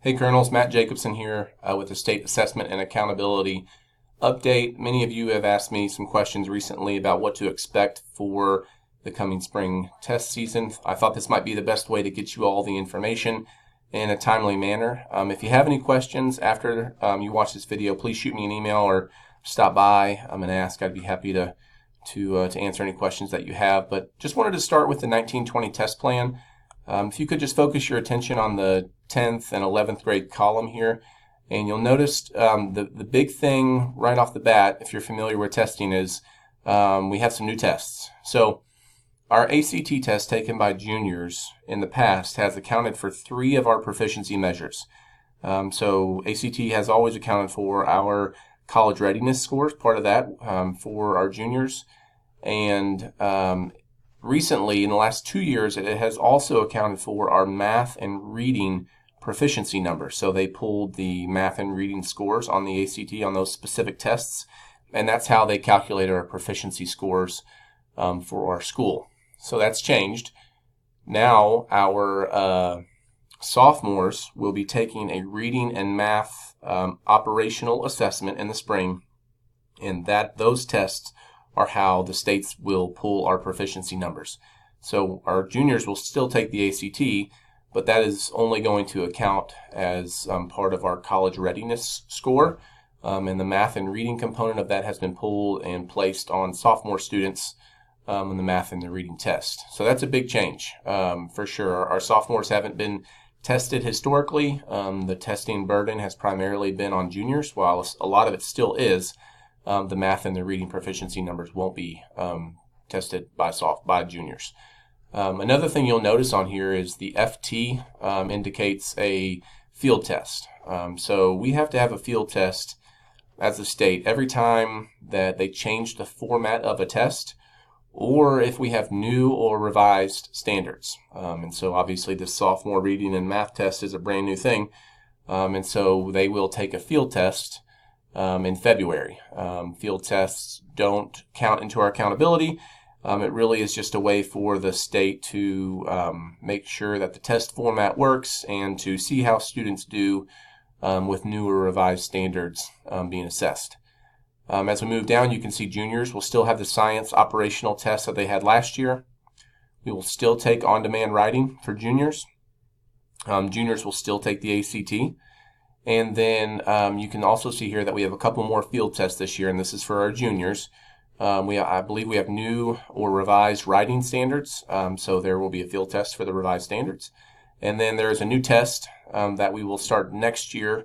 Hey Colonels, Matt Jacobson here with the State Assessment and Accountability Update. Many of you have asked me some questions recently about what to expect for the coming spring test season. I thought this might be the best way to get you all the information in a timely manner. If you have any questions after you watch this video, please shoot me an email or stop by and ask. I'd be happy to answer any questions that you have. But just wanted to start with the 1920 test plan. If you could just focus your attention on the 10th and 11th grade column here, and you'll notice the big thing right off the bat, if you're familiar with testing, is we have some new tests. So our ACT test taken by juniors in the past has accounted for 3 of our proficiency measures. So ACT has always accounted for our college readiness scores, part of that for our juniors, and recently, in the last 2 years, it has also accounted for our math and reading proficiency numbers. So they pulled the math and reading scores on the ACT on those specific tests, and that's how they calculated our proficiency scores for our school. So that's changed. Now our sophomores will be taking a reading and math operational assessment in the spring, and those tests are how the states will pull our proficiency numbers. So our juniors will still take the ACT, but that is only going to account as part of our college readiness score, and the math and reading component of that has been pulled and placed on sophomore students in the math and the reading test. So that's a big change for sure. Our sophomores haven't been tested historically. The testing burden has primarily been on juniors, while a lot of it still is. The math and the reading proficiency numbers won't be tested by juniors. Another thing you'll notice on here is the FT indicates a field test. So we have to have a field test as a state every time that they change the format of a test, or if we have new or revised standards. And so obviously the sophomore reading and math test is a brand new thing. And so they will take a field test in February. Field tests don't count into our accountability. It really is just a way for the state to make sure that the test format works and to see how students do with new or revised standards being assessed. As we move down, you can see juniors will still have the science operational tests that they had last year. We will still take on-demand writing for juniors. Juniors will still take the ACT. And then you can also see here that we have a couple more field tests this year, and this is for our juniors. I believe we have new or revised writing standards, so there will be a field test for the revised standards. And then there's a new test that we will start next year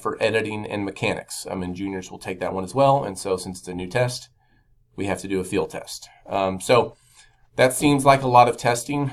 for editing and mechanics. And juniors will take that one as well, and so since it's a new test, we have to do a field test. So that seems like a lot of testing.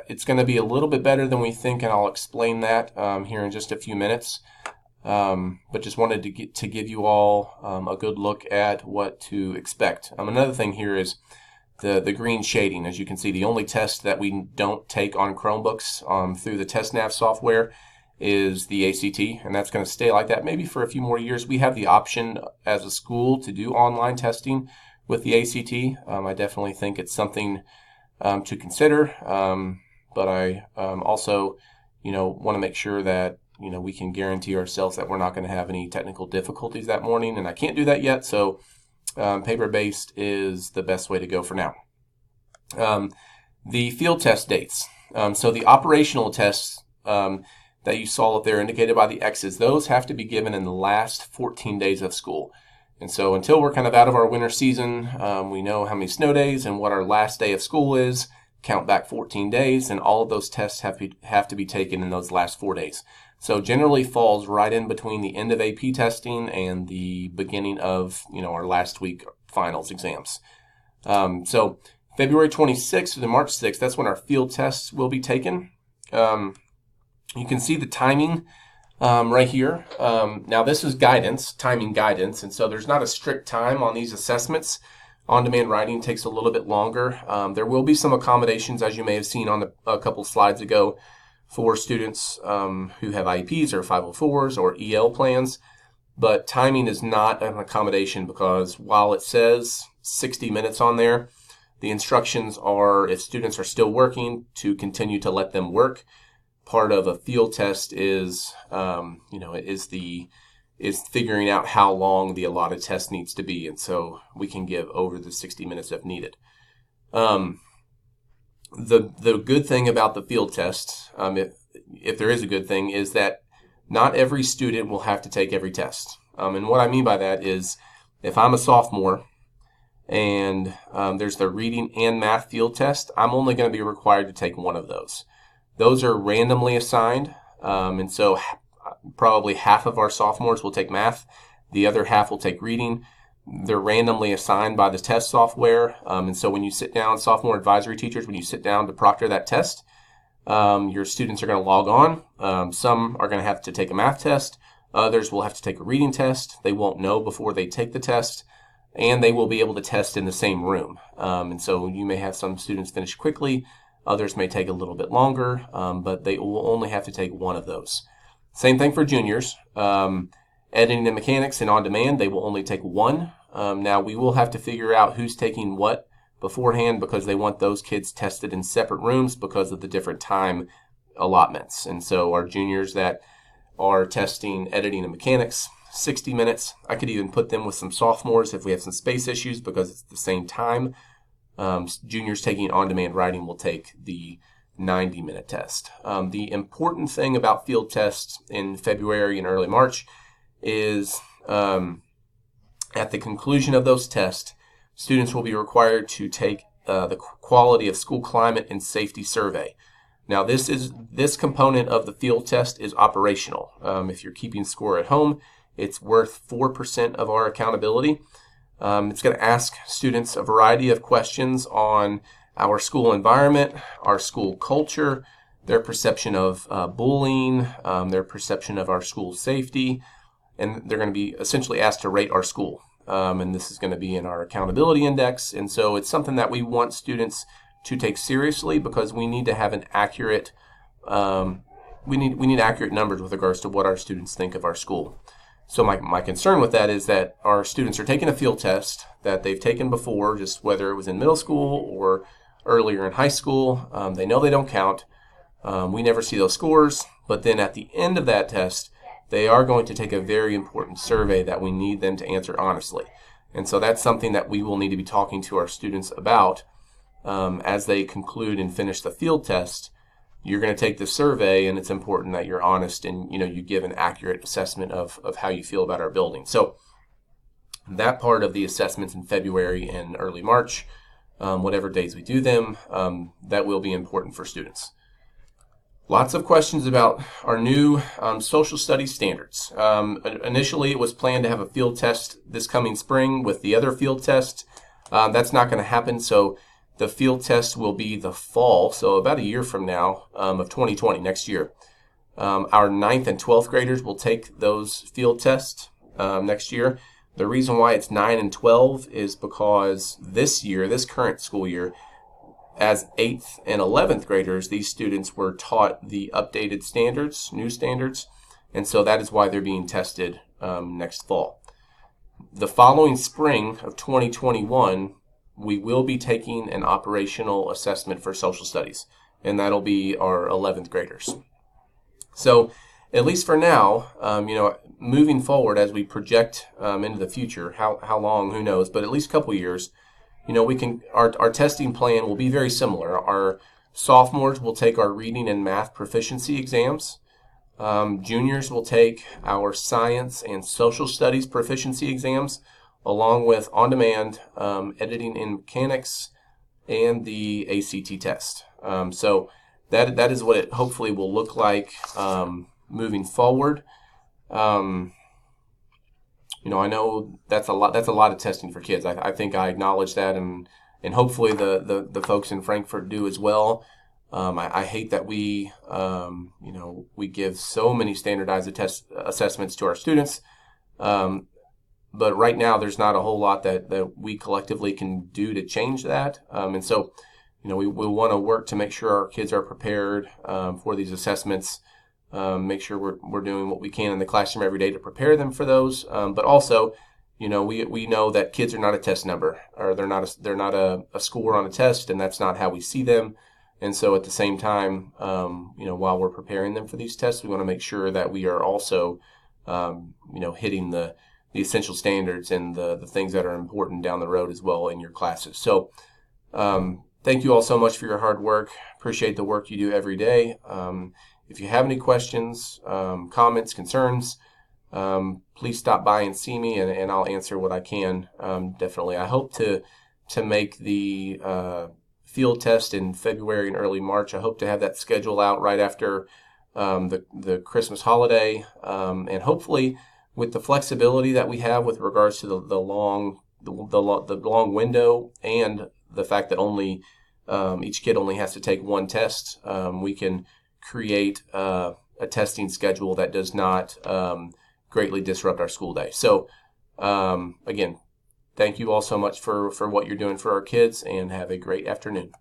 It's going to be a little bit better than we think, and I'll explain that here in just a few minutes. But just wanted to give you all a good look at what to expect. Another thing here is the green shading. As you can see, the only test that we don't take on Chromebooks through the TestNav software is the ACT, and that's going to stay like that maybe for a few more years. We have the option as a school to do online testing with the ACT. I definitely think it's something to consider, but I also, want to make sure that we can guarantee ourselves that we're not going to have any technical difficulties that morning, and I can't do that yet. So paper-based is the best way to go for now. The field test dates. So the operational tests that you saw up there indicated by the X's, those have to be given in the last 14 days of school. And so until we're kind of out of our winter season, we know how many snow days and what our last day of school is, count back 14 days, and all of those tests have to be taken in those last 4 days. So generally falls right in between the end of AP testing and the beginning of, our last week finals exams. So February 26th to March 6th, that's when our field tests will be taken. You can see the timing right here. Now this is guidance, timing guidance, and so there's not a strict time on these assessments. On-demand writing takes a little bit longer. There will be some accommodations, as you may have seen on a couple slides ago, for students who have IEPs or 504s or EL plans, but timing is not an accommodation because while it says 60 minutes on there, the instructions are if students are still working to continue to let them work. part of a field test is, is figuring out how long the allotted test needs to be. And so we can give over the 60 minutes if needed. The good thing about the field test, if there is a good thing, is that not every student will have to take every test. And what I mean by that is, if I'm a sophomore and there's the reading and math field test, I'm only going to be required to take one of those. Those are randomly assigned, and so probably half of our sophomores will take math, the other half will take reading. They're randomly assigned by the test software, and so when you sit down, sophomore advisory teachers, when you sit down to proctor that test, your students are going to log on. Some are going to have to take a math test. Others will have to take a reading test. They won't know before they take the test, and they will be able to test in the same room. And so you may have some students finish quickly. Others may take a little bit longer, but they will only have to take one of those. Same thing for juniors. Editing and mechanics and on demand, they will only take one. Now we will have to figure out who's taking what beforehand, because they want those kids tested in separate rooms because of the different time allotments. And so our juniors that are testing editing and mechanics, 60 minutes. I could even put them with some sophomores if we have some space issues because it's the same time. Juniors taking on-demand writing will take the 90-minute test. The important thing about field tests in February and early March is at the conclusion of those tests, students will be required to take the quality of school climate and safety survey. Now, this component of the field test is operational. If you're keeping score at home, it's worth 4% of our accountability. It's going to ask students a variety of questions on our school environment, our school culture, their perception of bullying, their perception of our school safety, and they're going to be essentially asked to rate our school. And this is going to be in our accountability index. And so it's something that we want students to take seriously, because we need to have an accurate, we need accurate numbers with regards to what our students think of our school. So my concern with that is that our students are taking a field test that they've taken before, just whether it was in middle school or earlier in high school. They know they don't count. We never see those scores. But then at the end of that test, they are going to take a very important survey that we need them to answer honestly. And so that's something that we will need to be talking to our students about as they conclude and finish the field test. You're going to take the survey, and it's important that you're honest and you give an accurate assessment of how you feel about our building. So that part of the assessments in February and early March, whatever days we do them, that will be important for students. Lots of questions about our new social studies standards. Initially, it was planned to have a field test this coming spring with the other field test. That's not going to happen, so the field test will be the fall, so about a year from now, of 2020, next year. Our 9th and 12th graders will take those field tests next year. The reason why it's 9 and 12 is because this year, this current school year, as 8th and 11th graders, these students were taught the updated standards, new standards, and so that is why they're being tested next fall. The following spring of 2021, we will be taking an operational assessment for social studies, and that'll be our 11th graders. So at least for now, moving forward as we project into the future, how long, who knows, but at least a couple years, our testing plan will be very similar. Our sophomores will take our reading and math proficiency exams. Juniors will take our science and social studies proficiency exams, along with on-demand editing and mechanics and the ACT test. So that is what it hopefully will look like moving forward. I know that's a lot of testing for kids. I think I acknowledge that, and hopefully the folks in Frankfort do as well. I hate that we give so many standardized assessments to our students. But right now, there's not a whole lot that we collectively can do to change that. And so, we want to work to make sure our kids are prepared for these assessments. Make sure we're doing what we can in the classroom every day to prepare them for those. But also, we know that kids are not a test number, or they're not a score on a test, and that's not how we see them. And so at the same time, while we're preparing them for these tests, we want to make sure that we are also, hitting the essential standards and the things that are important down the road as well in your classes. So thank you all so much for your hard work. Appreciate the work you do every day. If you have any questions, comments, concerns, please stop by and see me, and I'll answer what I can. Definitely. I hope to make the field test in February and early March. I hope to have that schedule out right after the Christmas holiday, and hopefully with the flexibility that we have with regards to the long window and the fact that only each kid only has to take one test, we can create a testing schedule that does not greatly disrupt our school day. So again, thank you all so much for what you're doing for our kids, and have a great afternoon.